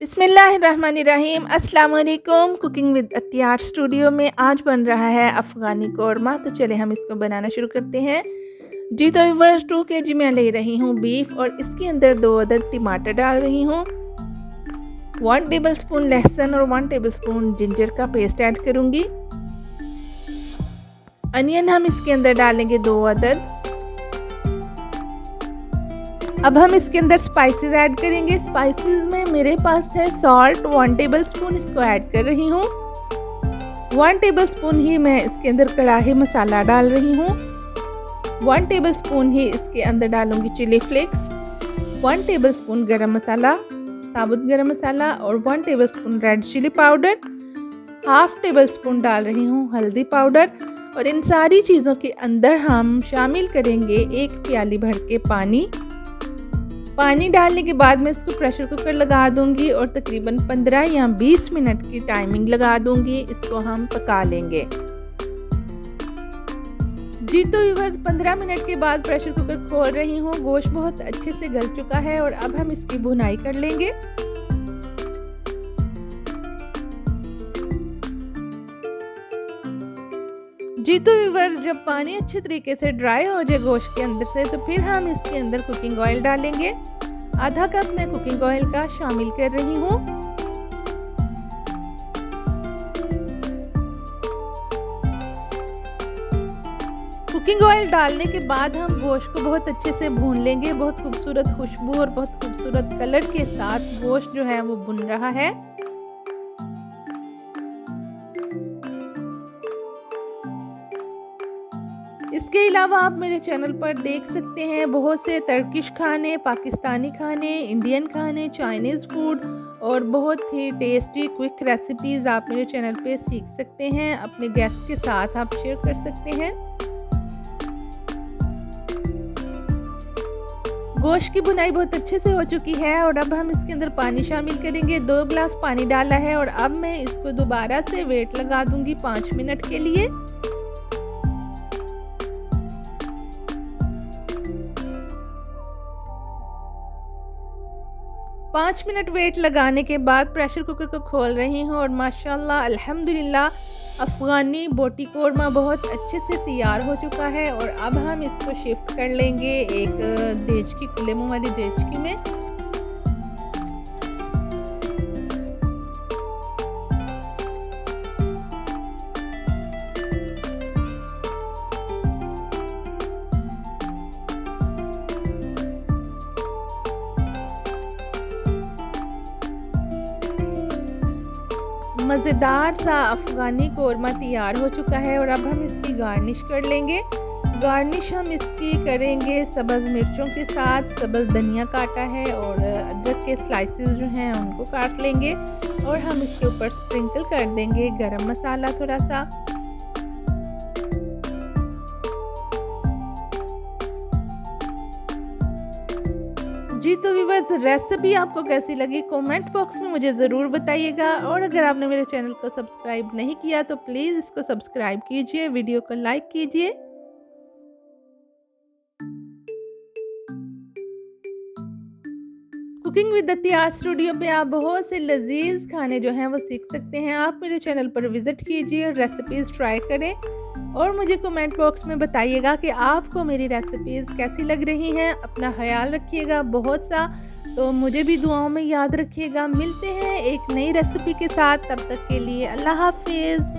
बिस्मिल्लाहिर्रहमानिर्रहीम। अस्सलाम वालेकुम। कुकिंग विद अत्यार स्टूडियो में आज बन रहा है अफ़गानी कौरमा। तो चले हम इसको बनाना शुरू करते हैं। जी तो व्यूअर्स 2 केजी मैं ले रही हूँ बीफ और इसके अंदर 2 अदद टमाटर डाल रही हूँ। 1 टेबलस्पून लहसुन और 1 टेबलस्पून जिंजर का पेस्ट ऐड करूँगी। अनियन हम इसके अंदर डालेंगे 2 अदद। अब हम इसके अंदर स्पाइसेस ऐड करेंगे। स्पाइसेस में मेरे पास है सॉल्ट 1 टेबलस्पून, इसको ऐड कर रही हूँ। 1 टेबलस्पून ही मैं इसके अंदर कढ़ाई मसाला डाल रही हूँ। 1 टेबलस्पून ही इसके अंदर डालूंगी चिली फ्लेक्स, 1 टेबलस्पून गरम मसाला, साबुत गरम मसाला और 1 tablespoon red chilli powder, half tablespoon डाल रही हूँ हल्दी पाउडर। और इन सारी चीज़ों के अंदर हम शामिल करेंगे 1 प्याली भर के पानी। पानी डालने के बाद मैं इसको प्रेशर कुकर लगा दूंगी और तकरीबन 15 या 20 मिनट की टाइमिंग लगा दूंगी। इसको हम पका लेंगे। जी तो व्यूअर्स 15 मिनट के बाद प्रेशर कुकर खोल रही हूँ। गोश्त बहुत अच्छे से गल चुका है और अब हम इसकी भुनाई कर लेंगे। जी तो व्यूअर्स जब पानी अच्छे तरीके से ड्राई हो जाए गोश्त के अंदर से, तो फिर हम इसके अंदर कुकिंग ऑयल डालेंगे। आधा कप मैं कुकिंग ऑयल का शामिल कर रही हूँ। कुकिंग ऑयल डालने के बाद हम गोश्त को बहुत अच्छे से भून लेंगे। बहुत खूबसूरत खुशबू और बहुत खूबसूरत कलर के साथ गोश्त जो है वो भुन रहा है। इसके अलावा आप मेरे चैनल पर देख सकते हैं बहुत से टर्किश खाने, पाकिस्तानी खाने, इंडियन खाने, चाइनीज़ फूड और बहुत ही टेस्टी क्विक रेसिपीज़ आप मेरे चैनल पे सीख सकते हैं। अपने गेस्ट के साथ आप शेयर कर सकते हैं। गोश्त की भुनाई बहुत अच्छे से हो चुकी है और अब हम इसके अंदर पानी शामिल करेंगे। 2 गिलास पानी डाला है और अब मैं इसको दोबारा से वेट लगा दूंगी 5 मिनट के लिए। पाँच मिनट वेट लगाने के बाद प्रेशर कुकर को खोल रही हूँ और माशाल्लाह अल्हम्दुलिल्लाह अफ़गानी बोटी कौरमा बहुत अच्छे से तैयार हो चुका है। और अब हम इसको शिफ्ट कर लेंगे एक देचकी, खुले मुँह वाली देचकी में। मज़ेदार सा अफ़गानी कौरमा तैयार हो चुका है और अब हम इसकी गार्निश कर लेंगे। गार्निश हम इसकी करेंगे सब्ज़ मिर्चों के साथ। सब्ज़ धनिया काटा है और अदरक के स्लाइसेस जो हैं उनको काट लेंगे और हम इसके ऊपर स्प्रिंकल कर देंगे गरम मसाला थोड़ा सा। जी तो व्यूअर्स रेसिपी आपको कैसी लगी कमेंट बॉक्स में मुझे ज़रूर बताइएगा। और अगर आपने मेरे चैनल को सब्सक्राइब नहीं किया तो प्लीज़ इसको सब्सक्राइब कीजिए, वीडियो को लाइक कीजिए। कुकिंग विद अत्यार स्टूडियो पे आप बहुत से लजीज खाने जो हैं वो सीख सकते हैं। आप मेरे चैनल पर विज़िट कीजिए और रेसिपीज़ ट्राई करें और मुझे कमेंट बॉक्स में बताइएगा कि आपको मेरी रेसिपीज़ कैसी लग रही हैं। अपना ख्याल रखिएगा बहुत सा, तो मुझे भी दुआओं में याद रखिएगा। मिलते हैं एक नई रेसिपी के साथ, तब तक के लिए अल्लाह हाफिज़।